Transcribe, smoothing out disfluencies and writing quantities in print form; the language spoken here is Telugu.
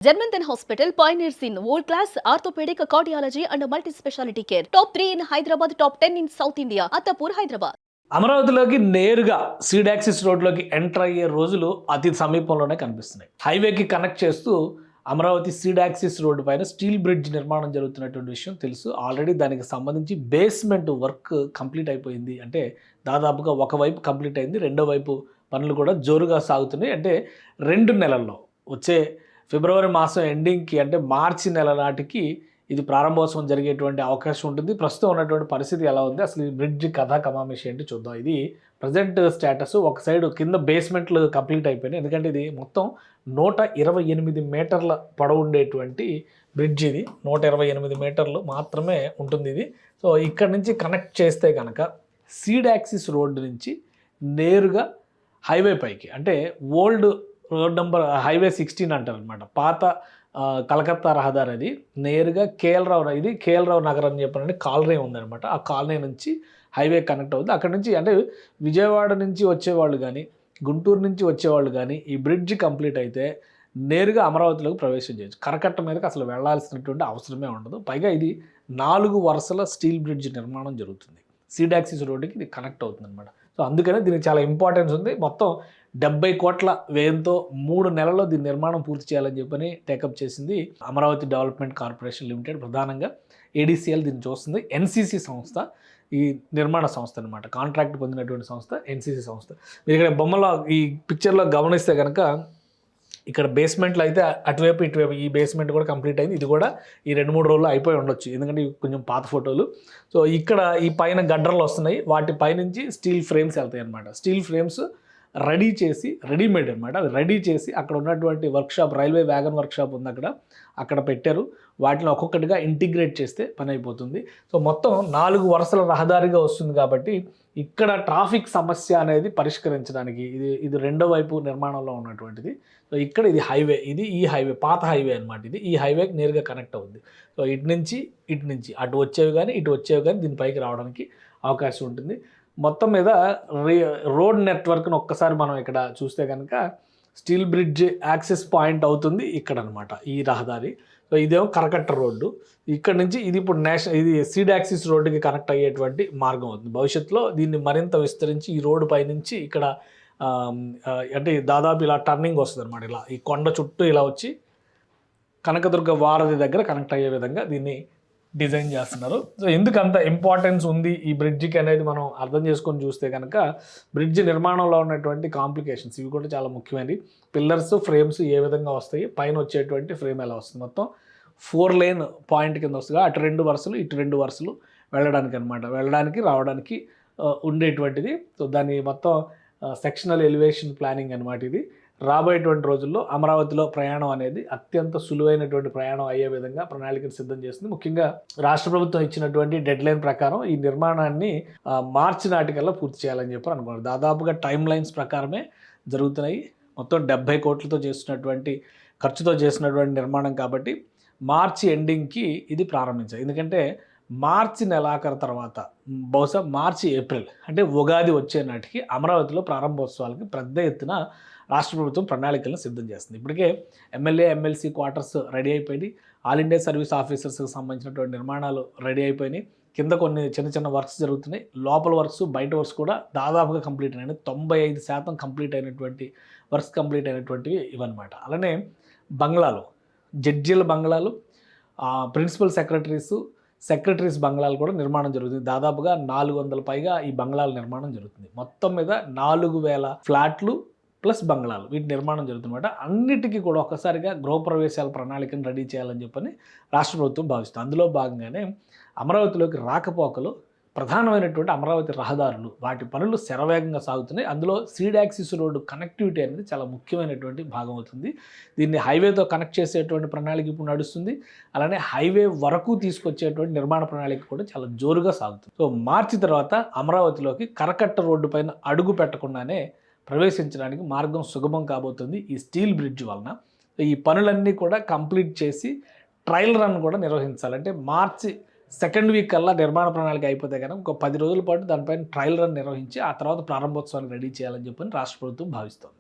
Jharmandan Hospital pioneers in world-class orthopedic, cardiology and multi-specialty care. Top 3 in Hyderabad, top 10 in South India. Attapur, Hyderabad. అమరావతిలోకి నేరుగా సీడాక్సిస్ రోడ్లోకి ఎంటర్ అయ్యే రోజులు అతి సమీపంలోనే కనిపిస్తున్నాయి. హైవేకి కనెక్ట్ చేస్తూ అమరావతి సీడాక్సిస్ రోడ్డు పైన స్టీల్ బ్రిడ్జ్ నిర్మాణం జరుగుతున్నటువంటి విషయం తెలుసు. ఆల్రెడీ దానికి సంబంధించి బేస్మెంట్ వర్క్ కంప్లీట్ అయిపోయింది. అంటే దాదాపుగా ఒకవైపు కంప్లీట్ అయింది, రెండో వైపు పనులు కూడా జోరుగా సాగుతున్నాయి. అంటే 2 నెలల్లో వచ్చే ఫిబ్రవరి మాసం ఎండింగ్కి, అంటే మార్చి నెల నాటికి ఇది ప్రారంభోత్సవం జరిగేటువంటి అవకాశం ఉంటుంది. ప్రస్తుతం ఉన్నటువంటి పరిస్థితి ఎలా ఉంది, అసలు ఈ బ్రిడ్జ్ కథా కమామేషి ఏంటి చూద్దాం. ఇది ప్రజెంట్ స్టేటస్. ఒక సైడ్ కింద బేస్మెంట్లు కంప్లీట్ అయిపోయినాయి, ఎందుకంటే ఇది మొత్తం 128 మీటర్ల పొడవు ఉండేటువంటి బ్రిడ్జ్. ఇది 128 మీటర్లు మాత్రమే ఉంటుంది ఇది. సో ఇక్కడ నుంచి కనెక్ట్ చేస్తే కనుక సీడాక్సిస్ రోడ్డు నుంచి నేరుగా హైవే పైకి, అంటే ఓల్డ్ రోడ్ నెంబర్ హైవే 16 అంటారు అనమాట, పాత కలకత్తా రహదారి. అది నేరుగా కేఎల్రావు, ఇది కేఎల్రావు నగర్ అని చెప్పారంటే కాలనీ ఉందనమాట. ఆ కాలనీ నుంచి హైవే కనెక్ట్ అవుతుంది. అక్కడ నుంచి, అంటే విజయవాడ నుంచి వచ్చేవాళ్ళు కానీ, గుంటూరు నుంచి వచ్చేవాళ్ళు కానీ ఈ బ్రిడ్జ్ కంప్లీట్ అయితే నేరుగా అమరావతిలోకి ప్రవేశం చేయొచ్చు. కరకట్ట మీదకి అసలు వెళ్లాల్సినటువంటి అవసరమే ఉండదు. పైగా ఇది 4 వరుసల స్టీల్ బ్రిడ్జ్ నిర్మాణం జరుగుతుంది. సీడాక్సిస్ రోడ్డుకి ఇది కనెక్ట్ అవుతుంది అనమాట. సో అందుకనే దీనికి చాలా ఇంపార్టెన్స్ ఉంది. మొత్తం 70 కోట్ల వ్యయంతో 3 నెలల్లో దీని నిర్మాణం పూర్తి చేయాలని చెప్పని టేకప్ చేసింది అమరావతి డెవలప్మెంట్ కార్పొరేషన్ లిమిటెడ్. ప్రధానంగా ఏడీసీఎల్ దీన్ని చూస్తుంది. ఎన్సీసీ సంస్థ ఈ నిర్మాణ సంస్థ అనమాట, కాంట్రాక్ట్ పొందినటువంటి సంస్థ ఎన్సీసీ సంస్థ. మీరు ఇక్కడ బొమ్మలో ఈ పిక్చర్లో గమనిస్తే కనుక ఇక్కడ బేస్మెంట్లో అయితే అటువైపు ఇటువైపు ఈ బేస్మెంట్ కూడా కంప్లీట్ అయింది. ఇది కూడా ఈ 2-3 రోజుల్లో అయిపోయి ఉండొచ్చు, ఎందుకంటే ఇవి కొంచెం పాత ఫోటోలు. సో ఇక్కడ ఈ పైన గడ్డర్లు వస్తున్నాయి, వాటి పైనుంచి స్టీల్ ఫ్రేమ్స్ వెళ్తాయి అనమాట. స్టీల్ ఫ్రేమ్స్ రెడీ చేసి, రెడీమేడ్ అనమాట, అవి రెడీ చేసి అక్కడ ఉన్నటువంటి వర్క్షాప్, రైల్వే వ్యాగన్ వర్క్షాప్ ఉంది అక్కడ పెట్టారు. వాటిని ఒక్కొక్కటిగా ఇంటిగ్రేట్ చేస్తే పని అయిపోతుంది. సో మొత్తం 4 వరుసల రహదారిగా వస్తుంది కాబట్టి ఇక్కడ ట్రాఫిక్ సమస్య అనేది పరిష్కరించడానికి ఇది రెండో వైపు నిర్మాణంలో ఉన్నటువంటిది. సో ఇక్కడ ఇది హైవే, ఈ హైవే పాత హైవే అనమాట. ఈ హైవేకి నేరుగా కనెక్ట్ అవుద్ది. సో ఇటు నుంచి అటు వచ్చేవి కానీ ఇటు వచ్చేవి కానీ దీనిపైకి రావడానికి అవకాశం ఉంటుంది. మొత్తం మీద రోడ్ నెట్వర్క్ను ఒక్కసారి మనం ఇక్కడ చూస్తే కనుక స్టీల్ బ్రిడ్జ్ యాక్సెస్ పాయింట్ అవుతుంది ఇక్కడ అనమాట, ఈ రహదారి. సో ఇదేమో కరకట్ట రోడ్డు. ఇక్కడ నుంచి ఇది ఇప్పుడు ఇది సీడాక్సిస్ రోడ్డుకి కనెక్ట్ అయ్యేటువంటి మార్గం అవుతుంది. భవిష్యత్తులో దీన్ని మరింత విస్తరించి ఈ రోడ్డు పైనుంచి ఇక్కడ అంటే దాదాపు ఇలా టర్నింగ్ వస్తుంది అనమాట. ఇలా ఈ కొండ చుట్టూ ఇలా వచ్చి కనకదుర్గ వారధి దగ్గర కనెక్ట్ అయ్యే విధంగా దీన్ని డిజైన్ చేస్తున్నారు. సో ఎందుకు అంత ఇంపార్టెన్స్ ఉంది ఈ బ్రిడ్జికి అనేది మనం అర్థం చేసుకొని చూస్తే కనుక బ్రిడ్జ్ నిర్మాణంలో ఉన్నటువంటి కాంప్లికేషన్స్ ఇవి కూడా చాలా ముఖ్యమైనవి. పిల్లర్స్, ఫ్రేమ్స్ ఏ విధంగా వస్తాయి, పైన వచ్చేటువంటి ఫ్రేమ్ ఎలా వస్తుంది, మొత్తం 4 లేన్ పాయింట్ కింద వస్తుంది. అటు 2 వరుసలు ఇటు 2 వరుసలు వెళ్ళడానికి అనమాట, వెళ్ళడానికి రావడానికి ఉండేటువంటిది. సో దాన్ని మొత్తం సెక్షనల్ ఎలివేషన్ ప్లానింగ్ అనమాట. ఇది రాబోయేటువంటి రోజుల్లో అమరావతిలో ప్రయాణం అనేది అత్యంత సులువైనటువంటి ప్రయాణం అయ్యే విధంగా ప్రణాళికను సిద్ధం చేస్తుంది. ముఖ్యంగా రాష్ట్ర ప్రభుత్వం ఇచ్చినటువంటి డెడ్ లైన్ ప్రకారం ఈ నిర్మాణాన్ని మార్చి నాటికల్లా పూర్తి చేయాలని చెప్పి అనుకున్నారు. దాదాపుగా టైం లైన్స్ ప్రకారమే జరుగుతున్నాయి. మొత్తం 70 కోట్లతో చేస్తున్నటువంటి ఖర్చుతో చేసినటువంటి నిర్మాణం కాబట్టి మార్చి ఎండింగ్కి ఇది ప్రారంభించాలి. ఎందుకంటే మార్చి నెలాఖరు తర్వాత, బహుశా మార్చి ఏప్రిల్, అంటే ఉగాది వచ్చే నాటికి అమరావతిలో ప్రారంభోత్సవాలకి పెద్ద ఎత్తున రాష్ట్ర ప్రభుత్వం ప్రణాళికలను సిద్ధం చేస్తుంది. ఇప్పటికే ఎమ్మెల్యే, ఎమ్మెల్సీ క్వార్టర్స్ రెడీ అయిపోయినాయి. ఆల్ ఇండియా సర్వీస్ ఆఫీసర్స్కి సంబంధించినటువంటి నిర్మాణాలు రెడీ అయిపోయినాయి. కింద కొన్ని చిన్న వర్క్స్ జరుగుతున్నాయి. లోపల వర్క్స్, బయట వర్క్స్ కూడా దాదాపుగా కంప్లీట్ అయినాయి. 95% కంప్లీట్ అయినటువంటి వర్క్స్ కంప్లీట్ అయినటువంటివి ఇవన్నమాట. అలానే బంగ్లాలు, జడ్జీల బంగ్లాలు, ప్రిన్సిపల్ సెక్రటరీస్ బంగ్లాలు కూడా నిర్మాణం జరుగుతుంది. దాదాపుగా 400 పైగా ఈ బంగ్లాల నిర్మాణం జరుగుతుంది. మొత్తం మీద 4000 ఫ్లాట్లు ప్లస్ బంగ్లాలు, వీటి నిర్మాణం జరుగుతుందన్నమాట. అన్నిటికీ కూడా ఒక్కసారిగా గృహప్రవేశాల ప్రణాళికను రెడీ చేయాలని చెప్పని రాష్ట్ర ప్రభుత్వం భావిస్తుంది. అందులో భాగంగానే అమరావతిలోకి రాకపోకలు, ప్రధానమైనటువంటి అమరావతి రహదారులు, వాటి పనులు శరవేగంగా సాగుతున్నాయి. అందులో సీడాక్సిస్ రోడ్డు కనెక్టివిటీ అనేది చాలా ముఖ్యమైనటువంటి భాగం అవుతుంది. దీన్ని హైవేతో కనెక్ట్ చేసేటువంటి ప్రణాళిక ఇప్పుడు నడుస్తుంది. అలానే హైవే వరకు తీసుకొచ్చేటువంటి నిర్మాణ ప్రణాళిక కూడా చాలా జోరుగా సాగుతుంది. సో మార్చి తర్వాత అమరావతిలోకి కరకట్ట రోడ్డు పైన అడుగు పెట్టకుండానే ప్రవేశించడానికి మార్గం సుగమం కాబోతుంది ఈ స్టీల్ బ్రిడ్జ్ వలన. ఈ పనులన్నీ కూడా కంప్లీట్ చేసి ట్రయల్ రన్ కూడా నిర్వహించాలంటే మార్చి 2nd వీక్ కల్లా నిర్మాణ ప్రణాళిక అయిపోతే కనుక ఒక 10 రోజుల పాటు దానిపైన ట్రయల్ రన్ నిర్వహించి ఆ తర్వాత ప్రారంభోత్సవాన్ని రెడీ చేయాలని చెప్పని రాష్ట్ర ప్రభుత్వం భావిస్తోంది.